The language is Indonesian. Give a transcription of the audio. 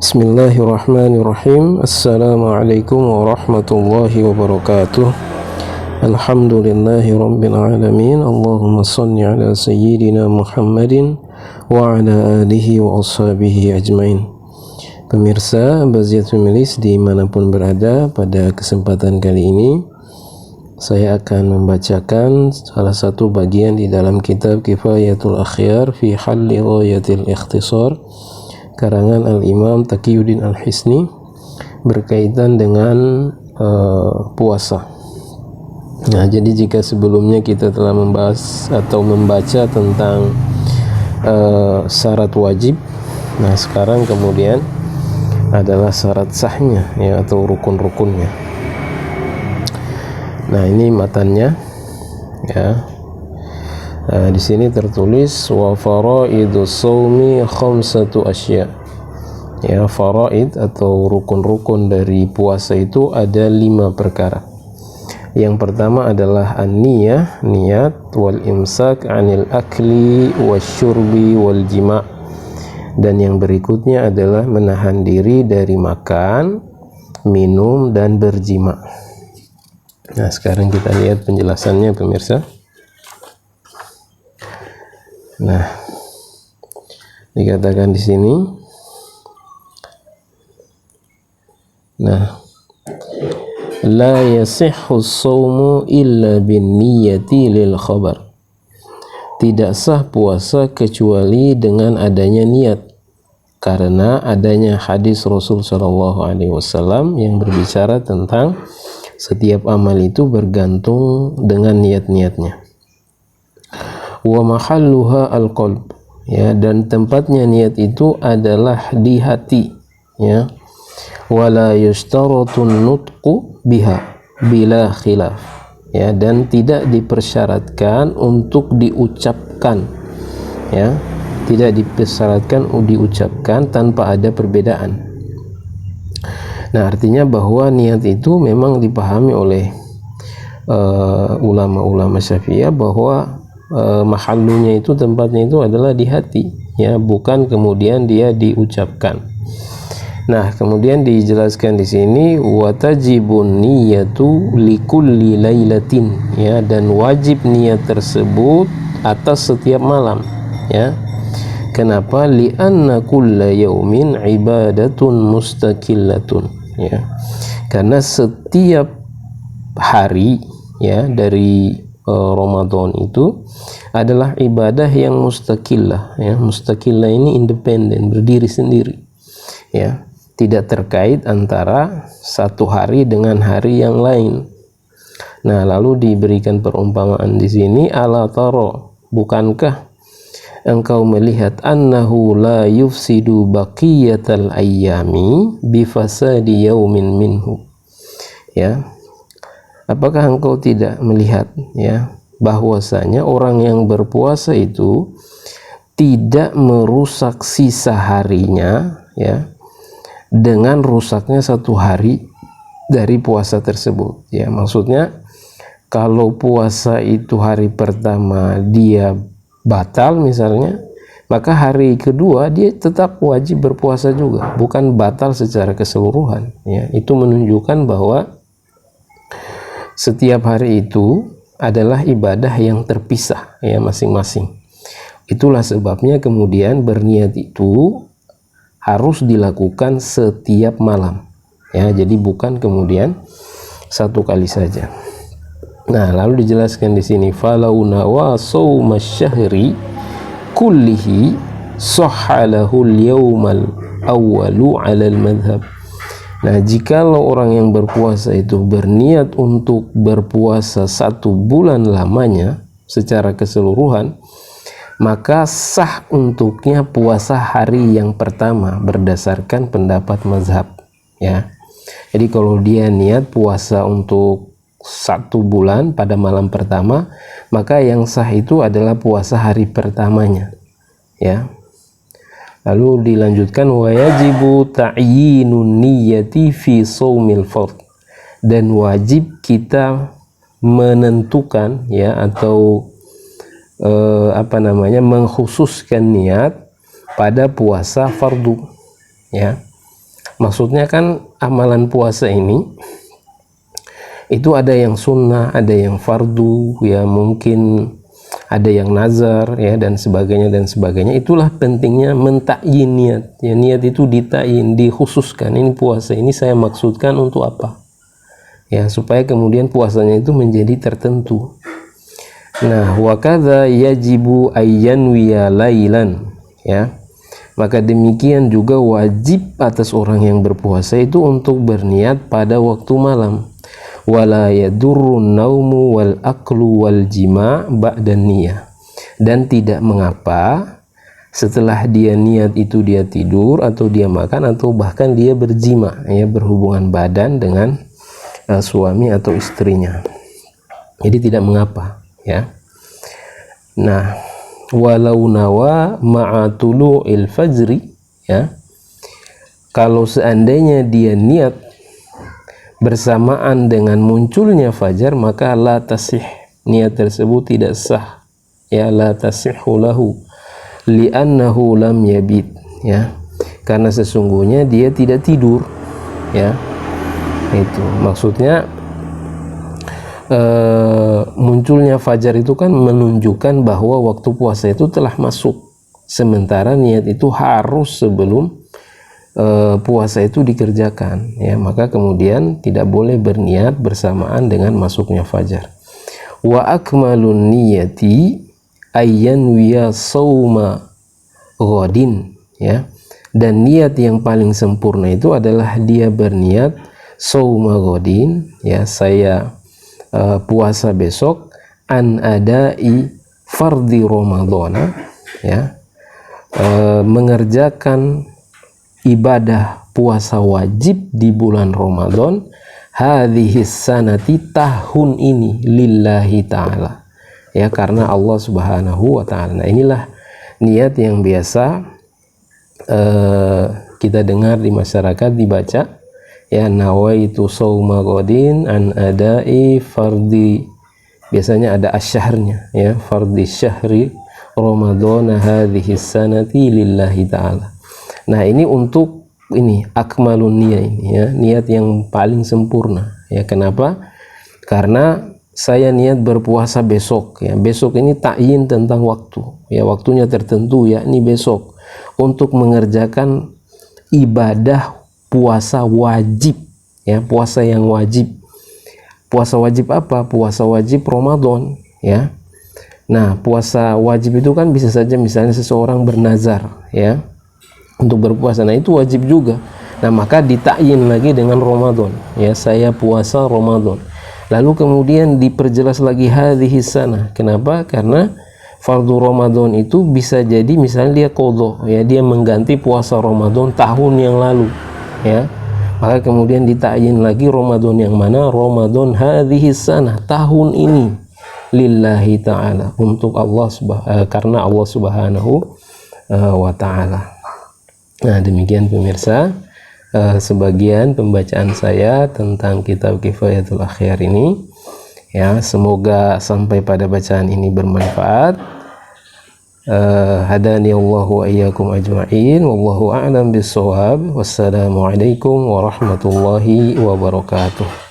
Bismillahirrahmanirrahim. Assalamualaikum warahmatullahi wabarakatuh. Alhamdulillahi rabbil alamin. Allahumma salli ala sayyidina Muhammadin wa ala alihi wa ashabihi ajmain. Pemirsa Baziyatul Milis dimanapun berada, pada kesempatan kali ini saya akan membacakan salah satu bagian di dalam kitab Kifayatul Akhyar fi Halli Ghayatil Ikhtisar karangan Al-Imam Taqiyuddin Al-Hisni berkaitan dengan puasa. Nah, jadi jika sebelumnya kita telah membahas atau membaca tentang syarat wajib, nah sekarang kemudian adalah syarat sahnya, ya, atau rukun-rukunnya. Nah, ini matannya, ya. Di sini tertulis wa faraidus shaumi khamsatu asya. Ya, faraid atau rukun-rukun dari puasa itu ada 5 perkara. Yang pertama adalah an-niyah, niat, wal imsak 'anil akli wasyurbi wal jima'. Dan yang berikutnya adalah menahan diri dari makan, minum, dan berjima'. Nah, sekarang kita lihat penjelasannya, pemirsa. Nah, dikatakan di sini, nah, la yasihhu as-shaumu illa bin niyyati lil khabar. Tidak sah puasa kecuali dengan adanya niat, karena adanya hadis Rasul sallallahu alaihi wasallam yang berbicara tentang setiap amal itu bergantung dengan niat-niatnya. Wa mahalluha al-qalb, ya, dan tempatnya niat itu adalah di hati, ya. Wala yushtaratun nutqu biha bila khilaf, ya, dan tidak dipersyaratkan untuk diucapkan, ya, tidak dipersyaratkan diucapkan tanpa ada perbedaan. Nah, artinya bahwa niat itu memang dipahami oleh ulama-ulama Syafi'iyah bahwa mahallunya itu, tempatnya itu adalah di hati, ya, bukan kemudian dia diucapkan. Nah, kemudian dijelaskan di sini wa tajibun niyatu likulli lailatin, ya, dan wajib niat tersebut atas setiap malam, ya. Kenapa? Li'anna kulla yaumin ibadatun mustaqillatun, ya. Karena setiap hari, ya, dari Ramadan itu adalah ibadah yang mustaqillah, ya. Mustaqillah ini independen, berdiri sendiri, ya, tidak terkait antara satu hari dengan hari yang lain. Nah, lalu diberikan perumpamaan di sini, ala taro, bukankah engkau melihat annahu la yufsidu baqiyatal ayyami bifasadi yaumin minhu, ya. Apakah engkau tidak melihat, ya, bahwasanya orang yang berpuasa itu tidak merusak sisa harinya, ya, dengan rusaknya satu hari dari puasa tersebut, ya. Maksudnya kalau puasa itu hari pertama dia batal misalnya, maka hari kedua dia tetap wajib berpuasa juga, bukan batal secara keseluruhan, ya. Itu menunjukkan bahwa setiap hari itu adalah ibadah yang terpisah, ya, masing-masing. Itulah sebabnya kemudian berniat itu harus dilakukan setiap malam, ya. Jadi bukan kemudian satu kali saja. Nah, lalu dijelaskan di sini falau nawa shauma syahri kullihi sahhalahu al-yawmal awwalu 'ala al-madhhab. Nah, jikalau orang yang berpuasa itu berniat untuk berpuasa 1 bulan lamanya secara keseluruhan, maka sah untuknya puasa hari yang pertama berdasarkan pendapat mazhab, ya. Jadi kalau dia niat puasa untuk 1 bulan pada malam pertama, maka yang sah itu adalah puasa hari pertamanya, ya. Lalu dilanjutkan wa yajibu ta'yinun niyyati fi shaumil fard, dan wajib kita menentukan, ya, atau mengkhususkan niat pada puasa fardu, ya. Maksudnya kan amalan puasa ini itu ada yang sunnah, ada yang fardu, ya mungkin ada yang nazar, ya dan sebagainya dan sebagainya. Itulah pentingnya mentakyin niat. Ya, niat itu ditakyin, dikhususkan. Ini puasa ini saya maksudkan untuk apa? Ya, supaya kemudian puasanya itu menjadi tertentu. Nah, wa kadza yajibu ayyanwiya lailan, ya. Maka demikian juga wajib atas orang yang berpuasa itu untuk berniat pada waktu malam. Wala yadurrun naumu wal aklu wal jima' ba'da niyah. Dan tidak mengapa setelah dia niat itu dia tidur atau dia makan atau bahkan dia berjima, ya berhubungan badan dengan suami atau istrinya. Jadi tidak mengapa, ya. Nah, walau nawa ma'a tulu'il fajri, ya. Kalau seandainya dia niat bersamaan dengan munculnya fajar, maka la tasih, niat tersebut tidak sah, ya, la tasihhu lahu li'annahu lam yabit, ya, karena sesungguhnya dia tidak tidur, ya. Itu maksudnya munculnya fajar itu kan menunjukkan bahwa waktu puasa itu telah masuk, sementara niat itu harus sebelum puasa itu dikerjakan, ya. Maka kemudian tidak boleh berniat bersamaan dengan masuknya fajar. Wa akmalun niyati ayyanwiya sauma ghadin, ya. Dan niat yang paling sempurna itu adalah dia berniat sauma ghadin, ya, saya puasa besok, an adai fardhi ramadhana, ya, mengerjakan ibadah puasa wajib di bulan Ramadan, hadhihi sanati, tahun ini, lillahi ta'ala, ya, karena Allah subhanahu wa ta'ala. Nah, inilah niat yang biasa kita dengar di masyarakat dibaca, ya, nawaitu shauma ghadin an adai fardhi, biasanya ada asyahrnya, ya, fardhi syahri Ramadhana hadhihi sanati lillahi ta'ala. Nah, ini untuk ini akmalun niyah ini, ya, niat yang paling sempurna, ya. Kenapa? Karena saya niat berpuasa besok, ya. Besok ini takyin tentang waktu, ya, waktunya tertentu, ya, ini besok untuk mengerjakan ibadah puasa wajib, ya, puasa yang wajib. Puasa wajib apa? Puasa wajib Ramadan, ya. Nah, puasa wajib itu kan bisa saja misalnya seseorang bernazar, ya, untuk berpuasa. Nah, itu wajib juga. Nah, maka ditakyin lagi dengan Ramadan, ya, saya puasa Ramadan. Lalu kemudian diperjelas lagi hadhihi sanah. Kenapa? Karena fardu Ramadan itu bisa jadi misalnya dia qadha, ya, dia mengganti puasa Ramadan tahun yang lalu, ya. Maka kemudian ditakyin lagi Ramadan yang mana? Ramadan hadhihi sanah, tahun ini, lillahi ta'ala, untuk Allah karena Allah subhanahu wa ta'ala. Nah, demikian pemirsa sebagian pembacaan saya tentang kitab Kifayatul Akhyar ini, ya. Semoga sampai pada bacaan ini bermanfaat. Hadani Allahu wa iyyakum ajma'in, wallahu a'lam bis-shawab. Wassalamualaikum warahmatullahi wabarakatuh.